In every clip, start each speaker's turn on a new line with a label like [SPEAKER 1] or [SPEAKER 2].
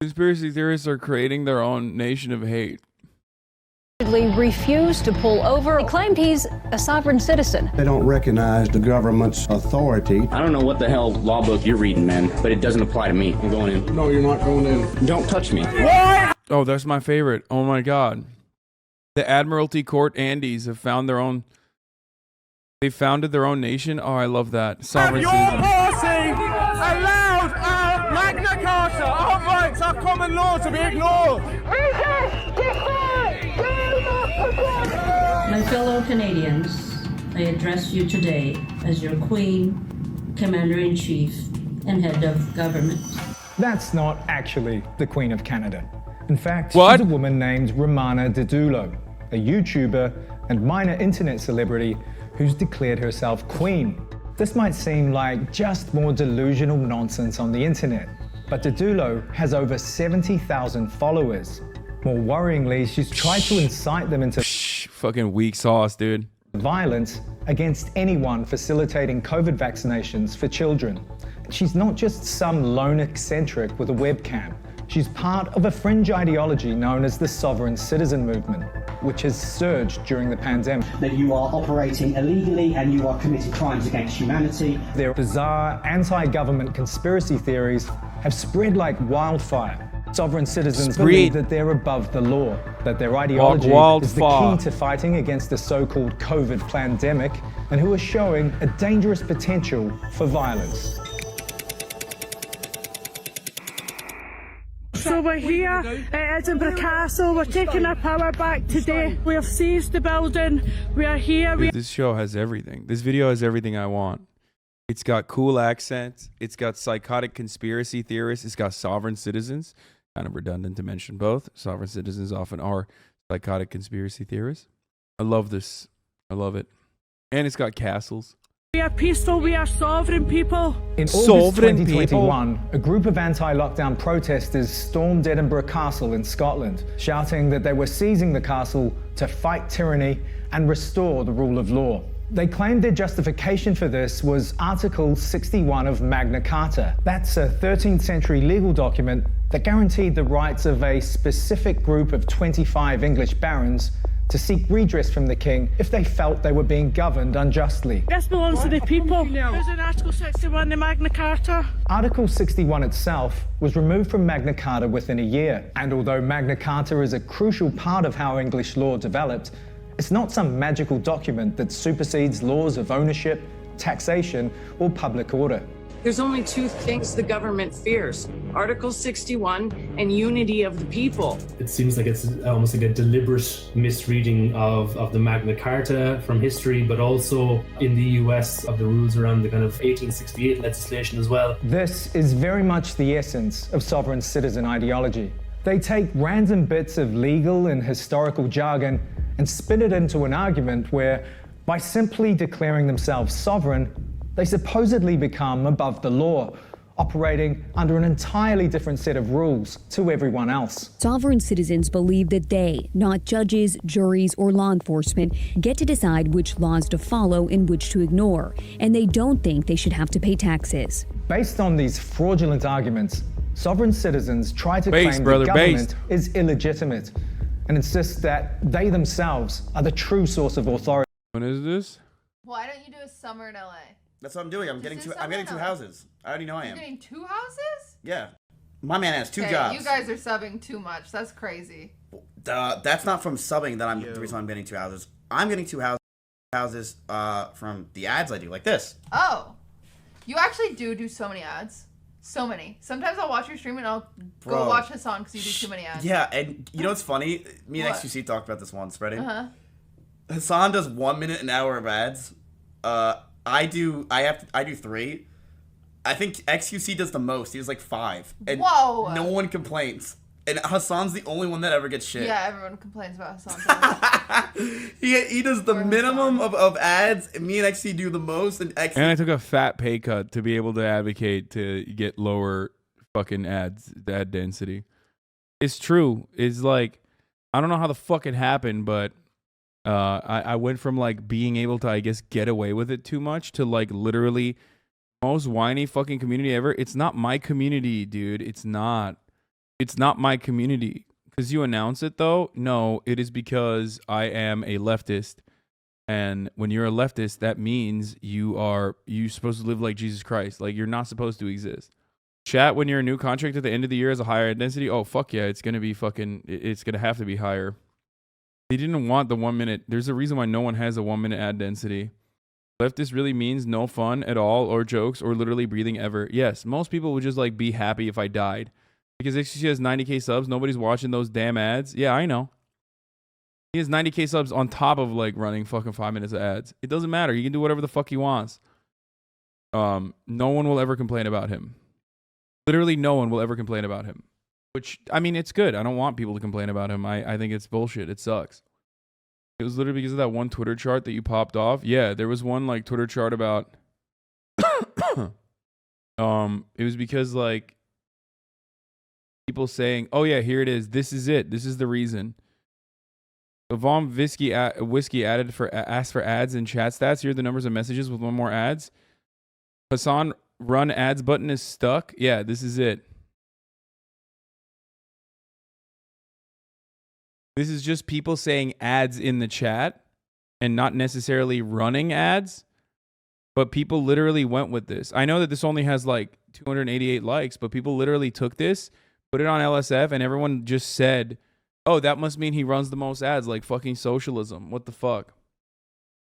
[SPEAKER 1] Conspiracy theorists are creating their own nation of hate.
[SPEAKER 2] Refused to pull over. He claimed he's a sovereign citizen.
[SPEAKER 3] They don't recognize the government's authority.
[SPEAKER 4] I don't know what the hell law book you're reading, man, but it doesn't apply to me. I'm going in.
[SPEAKER 3] No, you're not going in.
[SPEAKER 4] Don't touch me.
[SPEAKER 1] What? Oh, that's my favorite. Oh my God. The Admiralty Court Andes have found their own. They founded their own nation. Oh, I love that. Sovereign citizen.
[SPEAKER 5] Allowed our Magna Carta, our rights, our common law to be ignored.
[SPEAKER 6] My fellow Canadians, I address you today as your Queen, Commander-in-Chief, and Head of Government.
[SPEAKER 7] That's not actually the Queen of Canada. In fact,
[SPEAKER 1] What?
[SPEAKER 7] she's a woman named Romana Didulo, a YouTuber and minor internet celebrity who's declared herself Queen. This might seem like just more delusional nonsense on the internet, but Didulo has over 70,000 followers. More worryingly, she's tried to incite them into
[SPEAKER 1] Fucking weak sauce, dude.
[SPEAKER 7] violence against anyone facilitating COVID vaccinations for children. She's not just some lone eccentric with a webcam. She's part of a fringe ideology known as the sovereign citizen movement, which has surged during the pandemic.
[SPEAKER 8] That you are operating illegally and you are committing crimes against humanity.
[SPEAKER 7] Their bizarre anti-government conspiracy theories have spread like wildfire. Sovereign citizens believe that they're above the law, that their ideology is the key to fighting against the so-called COVID pandemic, and who are showing a dangerous potential for violence.
[SPEAKER 9] So we're here at Edinburgh Castle. We're taking our power back today. We have seized the building. We are here.
[SPEAKER 1] Dude, this show has everything. This video has everything I want. It's got cool accents. It's got psychotic conspiracy theorists. It's got sovereign citizens. Kind of redundant to mention both. Sovereign citizens often are psychotic conspiracy theorists. I love this. I love it. And it's got castles.
[SPEAKER 9] We are peaceful. We are sovereign people.
[SPEAKER 7] In August 2021, a group of anti-lockdown protesters stormed Edinburgh Castle in Scotland, shouting that they were seizing the castle to fight tyranny and restore the rule of law. They claimed their justification for this was Article 61 of Magna Carta. That's a 13th century legal document that guaranteed the rights of a specific group of 25 English barons to seek redress from the king if they felt they were being governed unjustly.
[SPEAKER 9] This belongs to the people. Who's in Article 61, the Magna Carta?
[SPEAKER 7] Article 61 itself was removed from Magna Carta within a year. And although Magna Carta is a crucial part of how English law developed, it's not some magical document that supersedes laws of ownership, taxation, or public order.
[SPEAKER 10] There's only two things the government fears: Article 61 and unity of the people.
[SPEAKER 11] It seems like it's almost like a deliberate misreading of the Magna Carta from history, but also in the US of the rules around the kind of 1868 legislation as well.
[SPEAKER 7] This is very much the essence of sovereign citizen ideology. They take random bits of legal and historical jargon and spin it into an argument where, by simply declaring themselves sovereign, they supposedly become above the law, operating under an entirely different set of rules to everyone else.
[SPEAKER 12] Sovereign citizens believe that they, not judges, juries, or law enforcement, get to decide which laws to follow and which to ignore, and they don't think they should have to pay taxes.
[SPEAKER 7] Based on these fraudulent arguments, sovereign citizens try to claim the government is illegitimate and insist that they themselves are the true source of authority.
[SPEAKER 1] When is this?
[SPEAKER 13] Why don't you do a summer in LA?
[SPEAKER 14] That's what I'm doing. I'm getting two houses. I already know I am.
[SPEAKER 13] You're getting 2 houses?
[SPEAKER 14] Yeah. My man has 2 jobs.
[SPEAKER 13] You guys are subbing too much. That's crazy.
[SPEAKER 14] That's not from subbing that the reason I'm getting 2 houses. I'm getting 2 houses from the ads I do, like this.
[SPEAKER 13] Oh. You actually do so many ads. So many. Sometimes I'll watch your stream and I'll go watch Hasan because you do too many ads.
[SPEAKER 14] Yeah, and you know what's funny? Me and XQC talked about this once, Reddit. Hasan does 1 minute an hour of ads. I do 3. I think XQC does the most. He does like 5. And
[SPEAKER 13] whoa!
[SPEAKER 14] No one complains. And Hasan's the only one that ever gets shit.
[SPEAKER 13] Yeah, everyone complains about Hasan.
[SPEAKER 14] he does the minimum of ads, and me and XC do the most. And
[SPEAKER 1] I took a fat pay cut to be able to advocate to get lower fucking ad density. It's true. It's like, I don't know how the fuck it happened, but I went from like being able to, I guess, get away with it too much to like literally most whiny fucking community ever. It's not my community, dude. It's not. It's not my community. Because you announce it, though? No, it is because I am a leftist. And when you're a leftist, that means you're supposed to live like Jesus Christ. Like, you're not supposed to exist. Chat, when you're a new contract at the end of the year as a higher density, oh, fuck yeah, it's going to be it's going to have to be higher. They didn't want the 1 minute. There's a reason why no one has a 1 minute ad density. Leftist really means no fun at all, or jokes, or literally breathing ever. Yes, most people would just like be happy if I died. Because XQC has 90K subs, nobody's watching those damn ads. Yeah, I know. He has 90K subs on top of like running fucking 5 minutes of ads. It doesn't matter. He can do whatever the fuck he wants. No one will ever complain about him. Literally no one will ever complain about him. Which, I mean, it's good. I don't want people to complain about him. I think it's bullshit. It sucks. It was literally because of that one Twitter chart that you popped off. Yeah, there was one like Twitter chart about it was because like people saying, "Oh yeah, here it is. This is it. This is the reason." Vom Whiskey asked for ads in chat stats. Here are the numbers of messages with one more ads. Hasan, run ads button is stuck. Yeah, this is it. This is just people saying ads in the chat and not necessarily running ads. But people literally went with this. I know that this only has like 288 likes, but people literally took this, put it on LSF, and everyone just said, oh, that must mean he runs the most ads, like fucking socialism. What the fuck?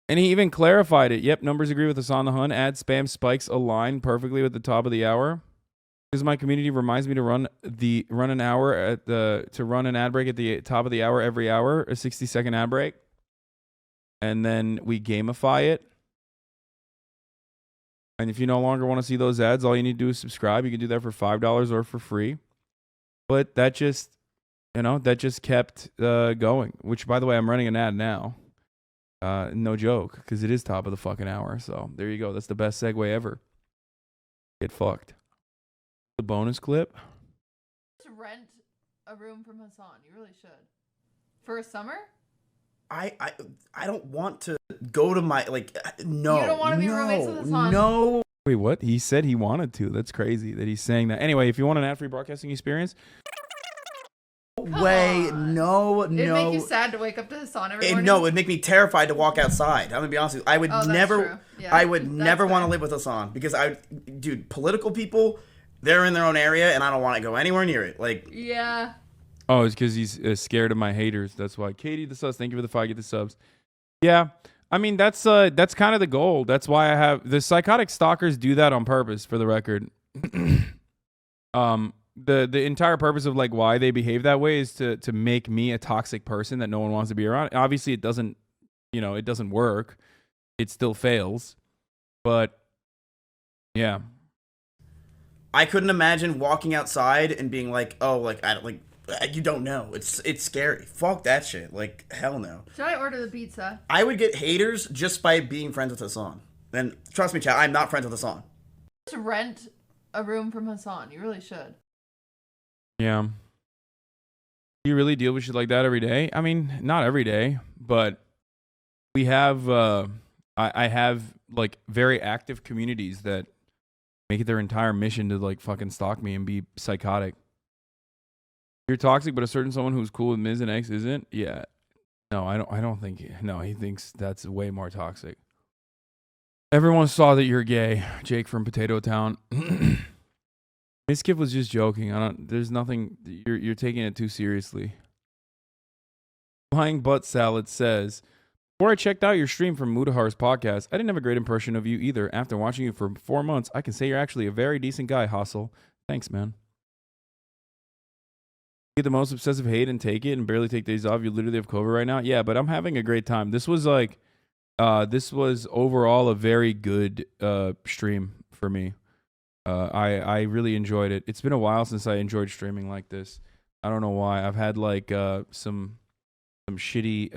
[SPEAKER 1] And he even clarified it. Yep, numbers agree with Hasan the Hun. Ad spam spikes align perfectly with the top of the hour. Because my community reminds me to run an ad break at the top of the hour every hour, a 60-second ad break. And then we gamify it. And if you no longer want to see those ads, all you need to do is subscribe. You can do that for $5 or for free. But that just kept going. Which, by the way, I'm running an ad now. No joke, because it is top of the fucking hour. So there you go. That's the best segue ever. Get fucked. The bonus clip.
[SPEAKER 13] Just rent a room from Hasan. You really should. For a summer?
[SPEAKER 14] I don't want to go to my no.
[SPEAKER 13] You don't want to be roommates with Hasan?
[SPEAKER 14] No.
[SPEAKER 1] Wait, what? He said he wanted to. That's crazy that he's saying that. Anyway, if you want an ad-free broadcasting experience.
[SPEAKER 14] No.
[SPEAKER 13] It'd make you sad to wake up to Hasan every morning?
[SPEAKER 14] No, it'd make me terrified to walk outside. I'm gonna be honest with you. I would never want to live with Hasan because political people, they're in their own area and I don't want to go anywhere near it.
[SPEAKER 13] Yeah.
[SPEAKER 1] Oh, it's because he's scared of my haters. That's why. Katie, the subs. Thank you for the 5. Get the subs. Yeah. I mean, that's kind of the goal. That's why I have the psychotic stalkers do that on purpose, for the record. The entire purpose of like why they behave that way is to make me a toxic person that no one wants to be around. Obviously, it doesn't work. It still fails. But yeah.
[SPEAKER 14] I couldn't imagine walking outside and being like, oh, you don't know. It's scary. Fuck that shit. Hell no.
[SPEAKER 13] Should I order the pizza?
[SPEAKER 14] I would get haters just by being friends with Hasan. And trust me, chat, I'm not friends with Hasan.
[SPEAKER 13] Just rent a room from Hasan. You really should.
[SPEAKER 1] Yeah. Do you really deal with shit like that every day? I mean, not every day, but we have, I have like very active communities that make it their entire mission to like fucking stalk me and be psychotic. You're toxic, but a certain someone who's cool with Miz and X isn't? Yeah. No, I don't think, no, he thinks that's way more toxic. Everyone saw that you're gay, Jake from Potato Town. Mizkif was just joking. There's nothing, you're taking it too seriously. Flying Butt Salad says, before I checked out your stream from Mudahar's podcast, I didn't have a great impression of you either. After watching you for 4 months, I can say you're actually a very decent guy, Hassel. Thanks, man. Get the most obsessive hate and take it and barely take days off. You literally have COVID right now. Yeah, but I'm having a great time. This was overall a very good stream for me. I really enjoyed it. It's been a while since I enjoyed streaming like this. I don't know why. I've had like some shitty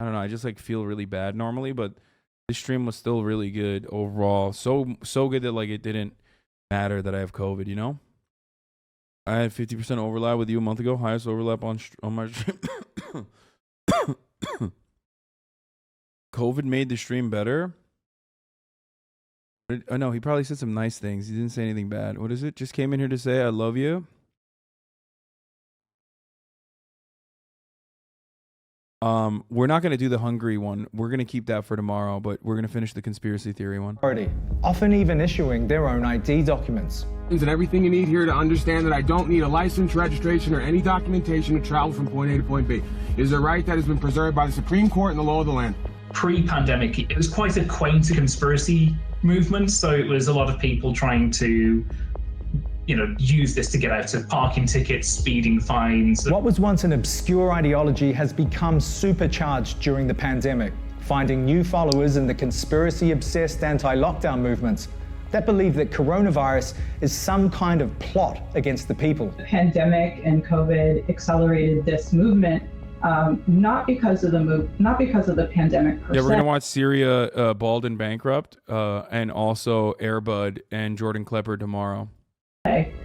[SPEAKER 1] I don't know, I just like feel really bad normally, but this stream was still really good overall. So good that like it didn't matter that I have COVID, you know? I had 50% overlap with you a month ago. Highest overlap on my stream. COVID made the stream better. Oh no, he probably said some nice things. He didn't say anything bad. What is it? Just came in here to say I love you. We're not going to do the Hungary one. We're going to keep that for tomorrow, but we're going to finish the conspiracy theory one.
[SPEAKER 7] Often even issuing their own ID documents.
[SPEAKER 5] And everything you need here to understand that I don't need a license, registration, or any documentation to travel from point A to point B. It is a right that has been preserved by the Supreme Court and the law of the land.
[SPEAKER 15] Pre-pandemic, it was quite a quaint conspiracy movement, so it was a lot of people trying to use this to get out of parking tickets, speeding fines.
[SPEAKER 7] What was once an obscure ideology has become supercharged during the pandemic, finding new followers in the conspiracy-obsessed anti-lockdown movements that believe that coronavirus is some kind of plot against the people.
[SPEAKER 16] The pandemic and COVID accelerated this movement, not because of the pandemic per se.
[SPEAKER 1] Yeah, we're gonna watch Syria bald and bankrupt, and also Air Bud and Jordan Klepper tomorrow.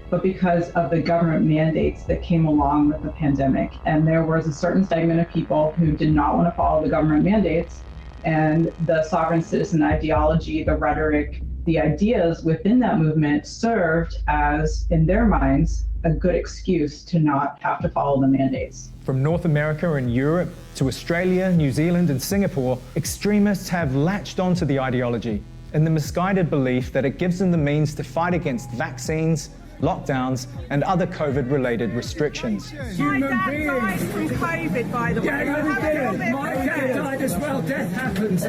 [SPEAKER 16] But because of the government mandates that came along with the pandemic. And there was a certain segment of people who did not want to follow the government mandates, and the sovereign citizen ideology, the rhetoric, the ideas within that movement served as, in their minds, a good excuse to not have to follow the mandates.
[SPEAKER 7] From North America and Europe to Australia, New Zealand and Singapore, extremists have latched onto the ideology in the misguided belief that it gives them the means to fight against vaccines, lockdowns, and other COVID-related restrictions.
[SPEAKER 9] My dad died from COVID, by the way.
[SPEAKER 5] Yeah, my dad died as well. Death happens.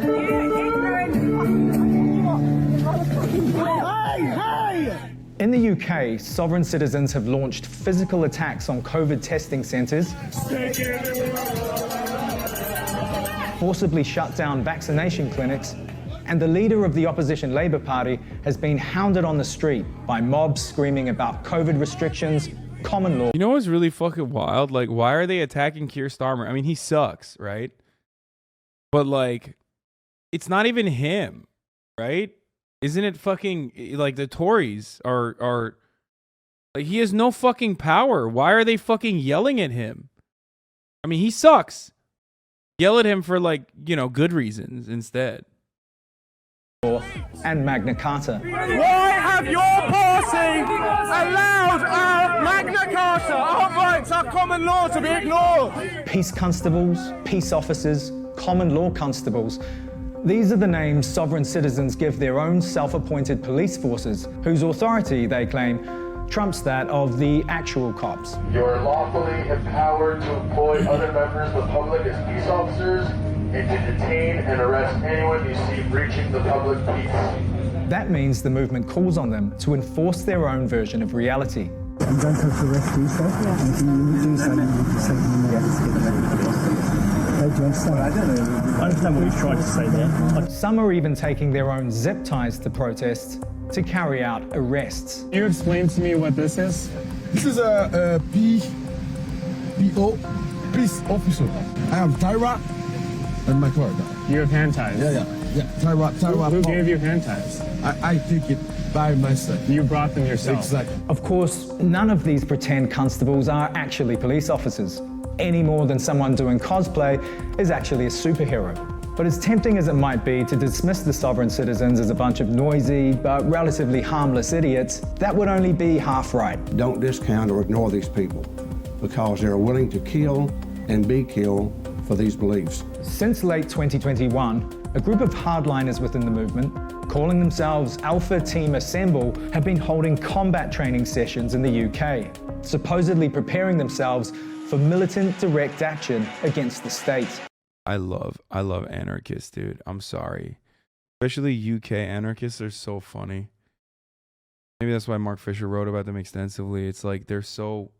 [SPEAKER 7] In the UK, sovereign citizens have launched physical attacks on COVID testing centres, forcibly shut down vaccination clinics, and the leader of the opposition Labour Party has been hounded on the street by mobs screaming about COVID restrictions, common law.
[SPEAKER 1] You know what's really fucking wild? Like, why are they attacking Keir Starmer? I mean, he sucks, right? But like, it's not even him, right? Isn't it fucking like the Tories are like, he has no fucking power. Why are they fucking yelling at him? I mean, he sucks. Yell at him for like, good reasons instead.
[SPEAKER 7] And Magna Carta.
[SPEAKER 5] Why have your party allowed our Magna Carta, our rights, our common law to be ignored?
[SPEAKER 7] Peace constables, peace officers, common law constables. These are the names sovereign citizens give their own self-appointed police forces, whose authority, they claim, trumps that of the actual cops.
[SPEAKER 17] You are lawfully empowered to employ other members of the public as peace officers and to detain and arrest anyone you see breaching the public peace.
[SPEAKER 7] That means the movement calls on them to enforce their own version of reality.
[SPEAKER 18] I'm going to arrest you, sir. Yeah. And can you do something with do you understand? I don't know. I understand what he's trying to say there.
[SPEAKER 7] Some are even taking their own zip ties to protests to carry out arrests.
[SPEAKER 19] Can you explain to me what this is?
[SPEAKER 20] This is a PO, police officer. I have Tyra and my car.
[SPEAKER 19] You have hand ties?
[SPEAKER 20] Yeah. Tyra.
[SPEAKER 19] Who gave you hand ties?
[SPEAKER 20] I take it by myself.
[SPEAKER 19] You brought them yourself?
[SPEAKER 20] Exactly.
[SPEAKER 7] Of course, none of these pretend constables are actually police officers, any more than someone doing cosplay is actually a superhero. But as tempting as it might be to dismiss the sovereign citizens as a bunch of noisy but relatively harmless idiots, that would only be half right.
[SPEAKER 3] Don't discount or ignore these people because they're willing to kill and be killed for these beliefs.
[SPEAKER 7] Since late 2021, a group of hardliners within the movement, calling themselves Alpha Team Assemble, have been holding combat training sessions in the UK, supposedly preparing themselves for militant direct action against the state.
[SPEAKER 1] I love anarchists, dude. I'm sorry. Especially UK anarchists are so funny. Maybe that's why Mark Fisher wrote about them extensively. It's like they're so...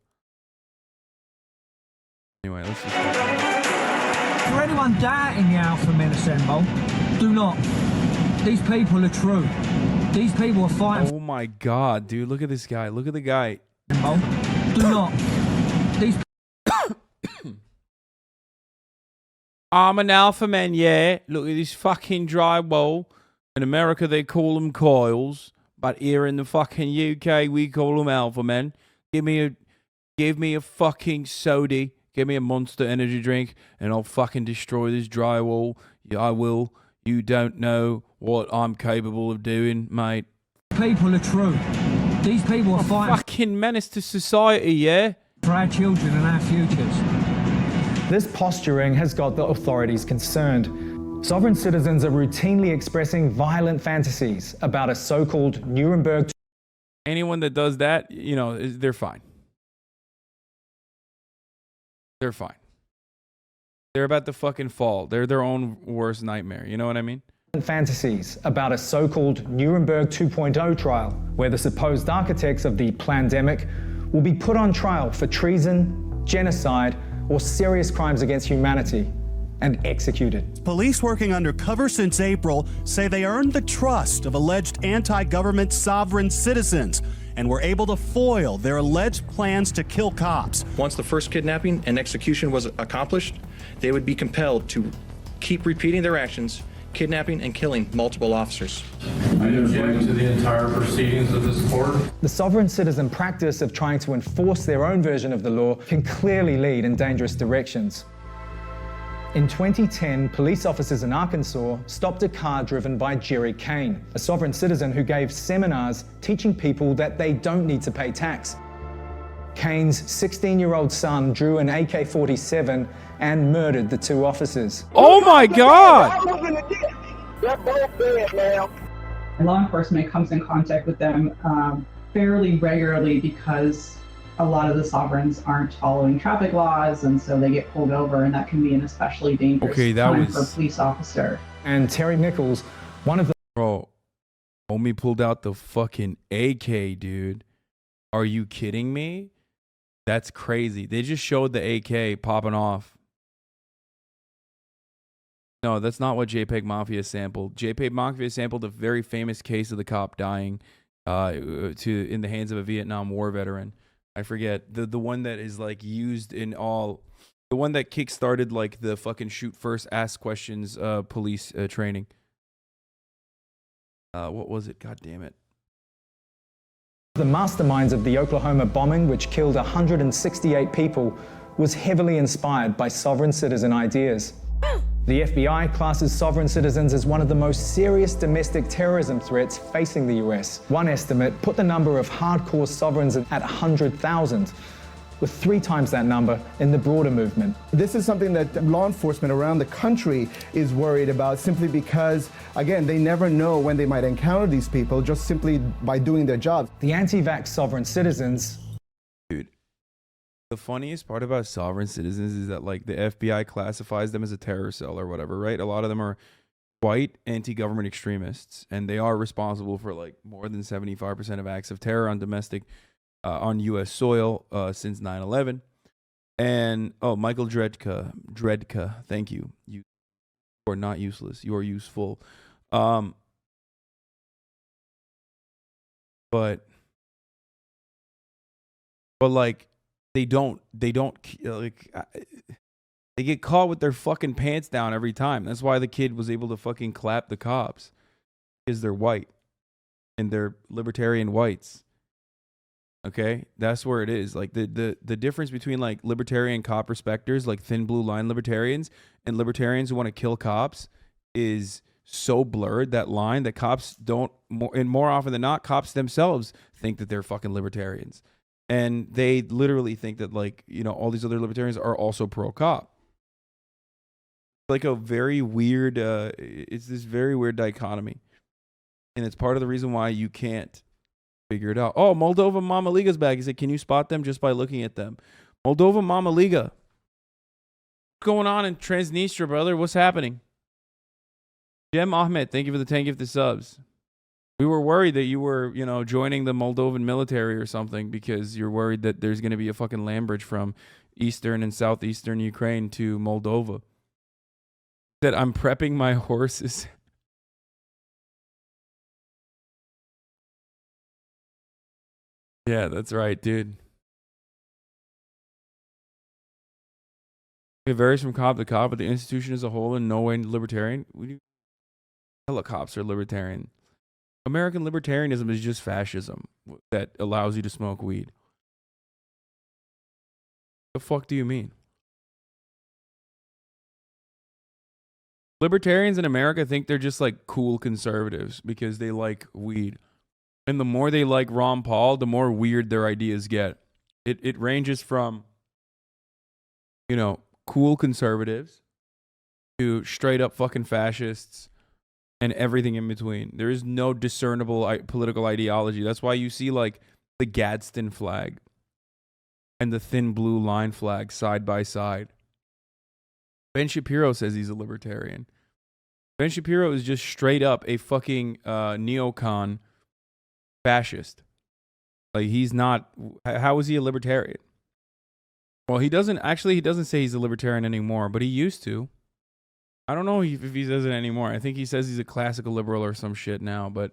[SPEAKER 1] Anyway, let's just...
[SPEAKER 21] For anyone doubting the Alpha Men Assemble, do not. These people are true. These people are fighting...
[SPEAKER 1] Oh my god, dude. Look at this guy. Look at the guy.
[SPEAKER 21] Do not. These...
[SPEAKER 1] I'm an alpha man, yeah. Look at this fucking drywall. In America, they call them coils. But here in the fucking UK, we call them alpha men. Give me a fucking soda. Give me a Monster energy drink. And I'll fucking destroy this drywall. Yeah, I will. You don't know what I'm capable of doing, mate.
[SPEAKER 21] People are true. These people are fighting...
[SPEAKER 1] Fucking menace to society, yeah?
[SPEAKER 21] For our children and our futures.
[SPEAKER 7] This posturing has got the authorities concerned. Sovereign citizens are routinely expressing violent fantasies about a so-called Nuremberg.
[SPEAKER 1] Anyone that does that, you know, they're fine. They're fine. They're about to fucking fall. They're their own worst nightmare. You know what I mean?
[SPEAKER 7] Fantasies about a so-called Nuremberg 2.0 trial, where the supposed architects of the plandemic will be put on trial for treason, genocide, or serious crimes against humanity and executed.
[SPEAKER 2] Police working undercover since April say they earned the trust of alleged anti-government sovereign citizens and were able to foil their alleged plans to kill cops.
[SPEAKER 22] Once the first kidnapping and execution was accomplished, they would be compelled to keep repeating their actions, kidnapping and killing multiple officers.
[SPEAKER 23] I object to the entire proceedings of this court.
[SPEAKER 7] The sovereign citizen practice of trying to enforce their own version of the law can clearly lead in dangerous directions. In 2010, police officers in Arkansas stopped a car driven by Jerry Kane, a sovereign citizen who gave seminars teaching people that they don't need to pay tax. Kane's 16-year-old son drew an AK-47 and murdered the two officers.
[SPEAKER 1] Oh my God!
[SPEAKER 16] They're both dead now. Law enforcement comes in contact with them fairly regularly because a lot of the sovereigns aren't following traffic laws, and so they get pulled over, and that can be an especially dangerous time for a police officer.
[SPEAKER 7] And Terry Nichols, one of the...
[SPEAKER 1] Bro, homie pulled out the fucking AK, dude. Are you kidding me? That's crazy. They just showed the AK popping off. No, that's not what JPEG Mafia sampled. JPEG Mafia sampled a very famous case of the cop dying in the hands of a Vietnam War veteran. I forget the one that is like used in all, the one that kickstarted like the fucking shoot first, ask questions police training. What was it? God damn it.
[SPEAKER 7] The masterminds of the Oklahoma bombing, which killed 168 people, was heavily inspired by sovereign citizen ideas. The FBI classes sovereign citizens as one of the most serious domestic terrorism threats facing the US. One estimate put the number of hardcore sovereigns at 100,000, with 3 times that number in the broader movement.
[SPEAKER 24] This is something that law enforcement around the country is worried about, simply because, again, they never know when they might encounter these people just simply by doing their job.
[SPEAKER 7] The anti-vax sovereign citizens...
[SPEAKER 1] Dude, the funniest part about sovereign citizens is that like the FBI classifies them as a terror cell or whatever, right? A lot of them are white anti-government extremists, and they are responsible for like more than 75% of acts of terror on domestic on U.S. soil since 9/11. And, oh, Michael Dredka, thank you. You are not useless. You are useful. But like, they don't, like, they get caught with their fucking pants down every time. That's why the kid was able to fucking clap the cops, because they're white and they're libertarian whites. Okay, that's where it is. Like the difference between like libertarian cop respecters, like thin blue line libertarians, and libertarians who want to kill cops is so blurred, that line, that cops don't, more often than not, cops themselves think that they're fucking libertarians. And they literally think that, like, you know, all these other libertarians are also pro-cop. Like a very weird, it's this very weird dichotomy. And it's part of the reason why you can't figure it out. Oh, Moldova Mama Liga's back. He said, can you spot them just by looking at them? Moldova Mama Liga. What's going on in Transnistria, brother? What's happening? Jem Ahmed, thank you for the 10 gifted subs. We were worried that you were, you know, joining the Moldovan military or something, because you're worried that there's going to be a fucking land bridge from eastern and southeastern Ukraine to Moldova. That I'm prepping my horses. Yeah, that's right, dude. It varies from cop to cop, but the institution as a whole in no way libertarian. Hella cops are libertarian. American libertarianism is just fascism that allows you to smoke weed. The fuck do you mean? Libertarians in America think they're just like cool conservatives because they like weed. And the more they like Ron Paul, the more weird their ideas get. It ranges from, you know, cool conservatives to straight up fucking fascists and everything in between. There is no discernible political ideology. That's why you see like the Gadsden flag and the thin blue line flag side by side. Ben Shapiro says he's a libertarian. Ben Shapiro is just straight up a fucking neocon fascist. Like, he's not. How is he a libertarian? Well, he doesn't say he's a libertarian anymore, but he used to. I don't know if he says it anymore. I think he says he's a classical liberal or some shit now, but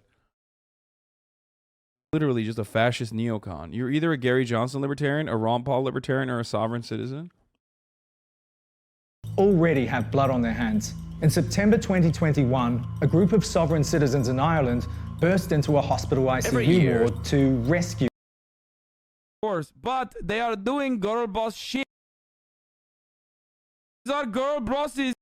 [SPEAKER 1] literally just a fascist neocon. You're either a Gary Johnson libertarian, a Ron Paul libertarian, or a sovereign citizen.
[SPEAKER 7] Already have blood on their hands. In September 2021, a group of sovereign citizens in Ireland burst into a hospital ICU ward to rescue.
[SPEAKER 1] Of course, but they are doing girl boss shit. These are girl bosses.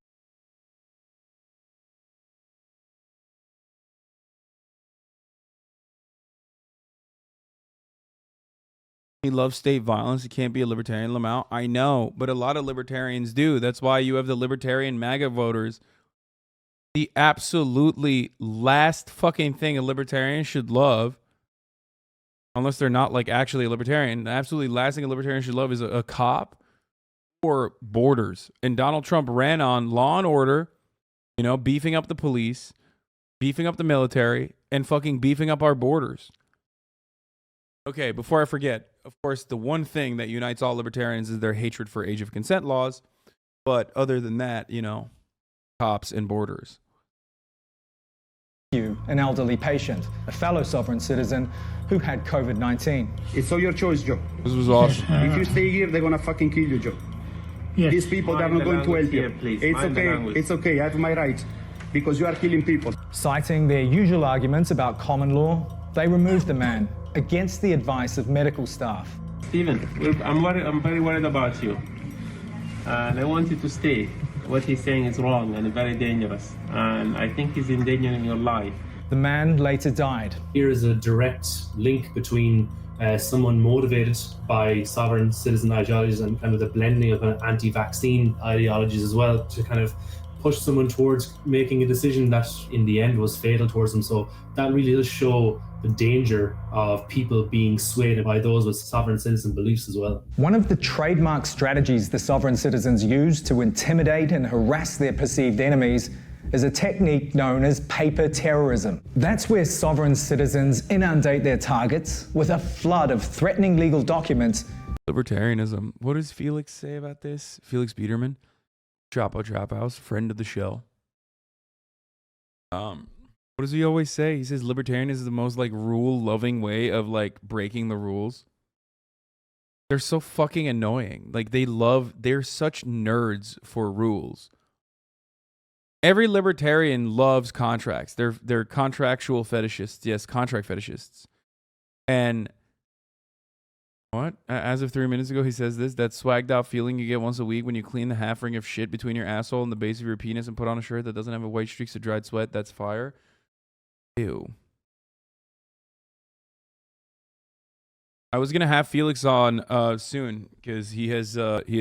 [SPEAKER 1] He loves state violence. He can't be a libertarian, Lamau. I know, but a lot of libertarians do. That's why you have the libertarian MAGA voters. The absolutely last fucking thing a libertarian should love, unless they're not like actually a libertarian, the absolutely last thing a libertarian should love is a cop or borders. And Donald Trump ran on law and order, you know, beefing up the police, beefing up the military, and fucking beefing up our borders. Okay, before I forget, of course, the one thing that unites all libertarians is their hatred for age of consent laws. But other than that, you know, cops and borders.
[SPEAKER 7] An elderly patient, a fellow sovereign citizen who had COVID-19.
[SPEAKER 4] It's all your choice, Joe.
[SPEAKER 1] This was awesome.
[SPEAKER 4] If you stay here, they're gonna fucking kill you, Joe.
[SPEAKER 6] Yes.
[SPEAKER 4] These people are not going to help you.
[SPEAKER 6] Please.
[SPEAKER 4] It's okay. It's okay. I have my rights because you are killing people.
[SPEAKER 7] Citing their usual arguments about common law, they removed the man against the advice of medical staff.
[SPEAKER 6] Stephen, I'm very worried about you. And I want you to stay. What he's saying is wrong and very dangerous. And I think he's endangering your life.
[SPEAKER 7] The man later died.
[SPEAKER 11] Here is a direct link between someone motivated by sovereign citizen ideologies and kind of the blending of anti-vaccine ideologies as well to kind of push someone towards making a decision that in the end was fatal towards them. So that really does show the danger of people being swayed by those with sovereign citizen beliefs as well.
[SPEAKER 7] One of the trademark strategies the sovereign citizens use to intimidate and harass their perceived enemies is a technique known as paper terrorism. That's where sovereign citizens inundate their targets with a flood of threatening legal documents.
[SPEAKER 1] Libertarianism. What does Felix say about this? Felix Biederman, Trap House, friend of the show. What does he always say? He says libertarianism is the most like rule-loving way of like breaking the rules. They're so fucking annoying. Like they're such nerds for rules. Every libertarian loves contracts. They're contractual fetishists. Yes, contract fetishists. And what? As of 3 minutes ago, he says this: that swagged out feeling you get once a week when you clean the half ring of shit between your asshole and the base of your penis and put on a shirt that doesn't have a white streaks of dried sweat. That's fire. Ew. I was gonna have Felix on soon because he has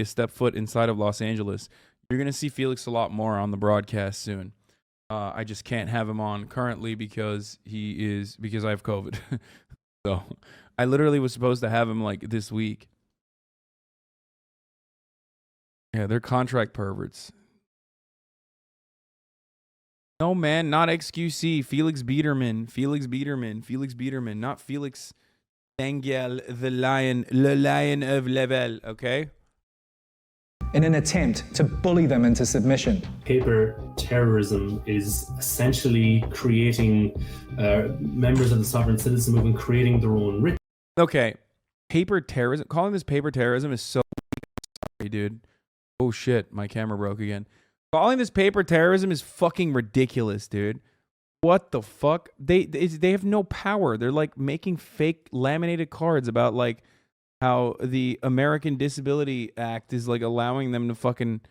[SPEAKER 1] stepped foot inside of Los Angeles. You're gonna see Felix a lot more on the broadcast soon. I just can't have him on currently because I have COVID. So I literally was supposed to have him like this week. Yeah, they're contract perverts. No, man, not XQC. Felix Biederman, not Felix Dengel, the lion of Level, okay?
[SPEAKER 7] In an attempt to bully them into submission.
[SPEAKER 11] Paper terrorism is essentially creating members of the sovereign citizen movement creating their own ritual.
[SPEAKER 1] Okay, paper terrorism. Calling this paper terrorism is so sorry, dude. Oh shit, my camera broke again. Calling this paper terrorism is fucking ridiculous, dude. What the fuck? They have no power. They're like making fake laminated cards about like how the American Disability Act is like allowing them to fucking,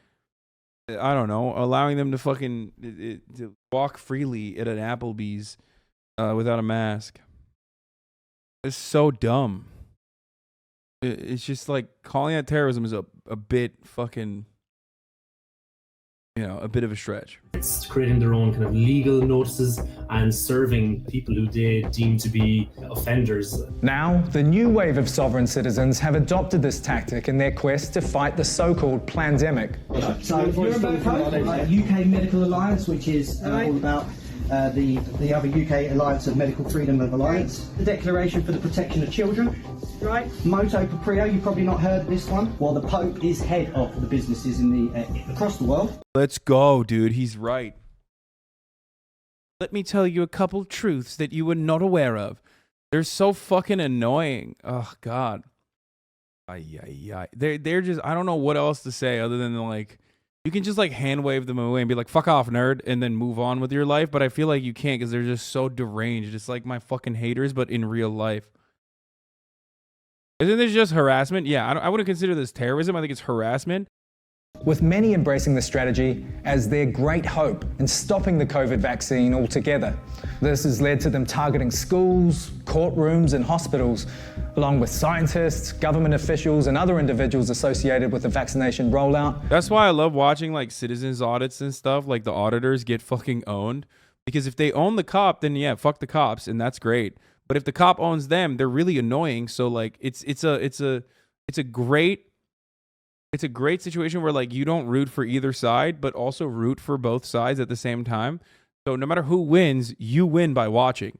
[SPEAKER 1] I don't know, allowing them to fucking to walk freely at an Applebee's without a mask. It's so dumb. It's just like calling that terrorism is a bit fucking a bit of a stretch.
[SPEAKER 11] It's creating their own kind of legal notices and serving people who they deem to be offenders.
[SPEAKER 7] Now, the new wave of sovereign citizens have adopted this tactic in their quest to fight the so-called plandemic.
[SPEAKER 8] So if you're about UK Medical Alliance, which is all about the other UK Alliance of Medical Freedom of Alliance, the Declaration for the Protection of Children, right? Moto Proprio, you've probably not heard this one. Well, the Pope is head of the businesses in the across the world.
[SPEAKER 1] Let's go, dude. He's right. Let me tell you a couple truths that you were not aware of. They're so fucking annoying. Oh, God. They're just, I don't know what else to say other than like, you can just like hand wave them away and be like, fuck off, nerd, and then move on with your life. But I feel like you can't because they're just so deranged. It's like my fucking haters, but in real life. Isn't this just harassment? Yeah, I wouldn't consider this terrorism. I think it's harassment.
[SPEAKER 7] With many embracing the strategy as their great hope in stopping the COVID vaccine altogether. This has led to them targeting schools, courtrooms, and hospitals, along with scientists, government officials, and other individuals associated with the vaccination rollout.
[SPEAKER 1] That's why I love watching like citizens audits and stuff. Like the auditors get fucking owned. Because if they own the cop, then yeah, fuck the cops, and that's great. But if the cop owns them, they're really annoying. So like it's a great situation where like you don't root for either side, but also root for both sides at the same time. So no matter who wins, you win by watching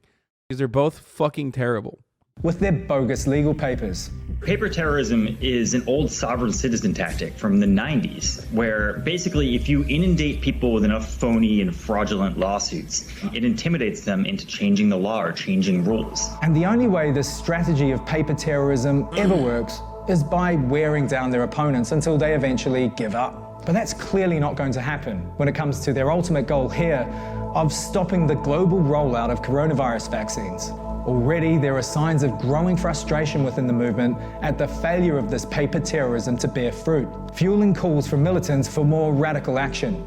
[SPEAKER 1] because they're both fucking terrible.
[SPEAKER 7] With their bogus legal papers.
[SPEAKER 10] Paper terrorism is an old sovereign citizen tactic from the 90s, where basically if you inundate people with enough phony and fraudulent lawsuits, it intimidates them into changing the law or changing rules.
[SPEAKER 7] And the only way this strategy of paper terrorism ever works is by wearing down their opponents until they eventually give up. But that's clearly not going to happen when it comes to their ultimate goal here of stopping the global rollout of coronavirus vaccines. Already, there are signs of growing frustration within the movement at the failure of this paper terrorism to bear fruit, fueling calls from militants for more radical action.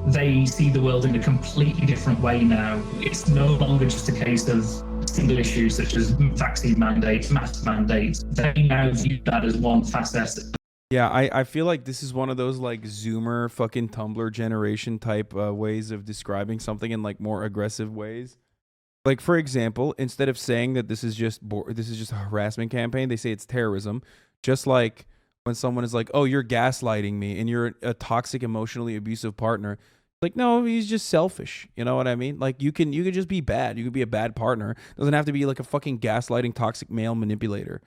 [SPEAKER 15] They see the world in a completely different way now. It's no longer just a case of single issues such as vaccine mandates, mask mandates. They now view that as one facet.
[SPEAKER 1] Yeah, I feel like this is one of those like Zoomer fucking Tumblr generation type ways of describing something in like more aggressive ways. Like, for example, instead of saying that this is just a harassment campaign, they say it's terrorism. Just like when someone is like, oh, you're gaslighting me and you're a toxic, emotionally abusive partner. Like, no, he's just selfish. You know what I mean? Like, you can just be bad. You could be a bad partner. It doesn't have to be like a fucking gaslighting, toxic male manipulator.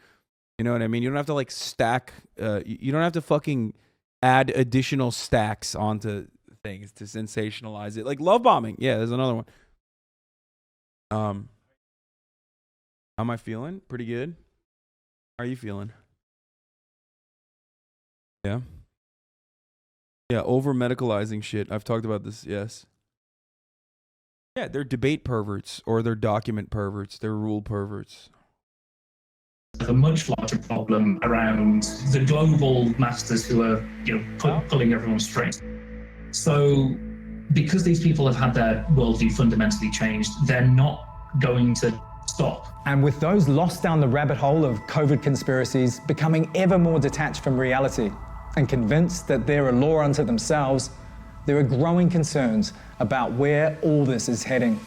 [SPEAKER 1] You know what I mean? You don't have to like stack. You don't have to fucking add additional stacks onto things to sensationalize it. Like love bombing. Yeah, there's another one. How am I feeling? Pretty good. How are you feeling? Yeah. Yeah, over medicalizing shit. I've talked about this, yes. Yeah, they're debate perverts or they're document perverts. They're rule perverts.
[SPEAKER 15] A much larger problem around the global masters who are, pulling everyone straight. So because these people have had their worldview fundamentally changed, they're not going to stop.
[SPEAKER 7] And with those lost down the rabbit hole of COVID conspiracies becoming ever more detached from reality and convinced that they're a law unto themselves, there are growing concerns about where all this is heading.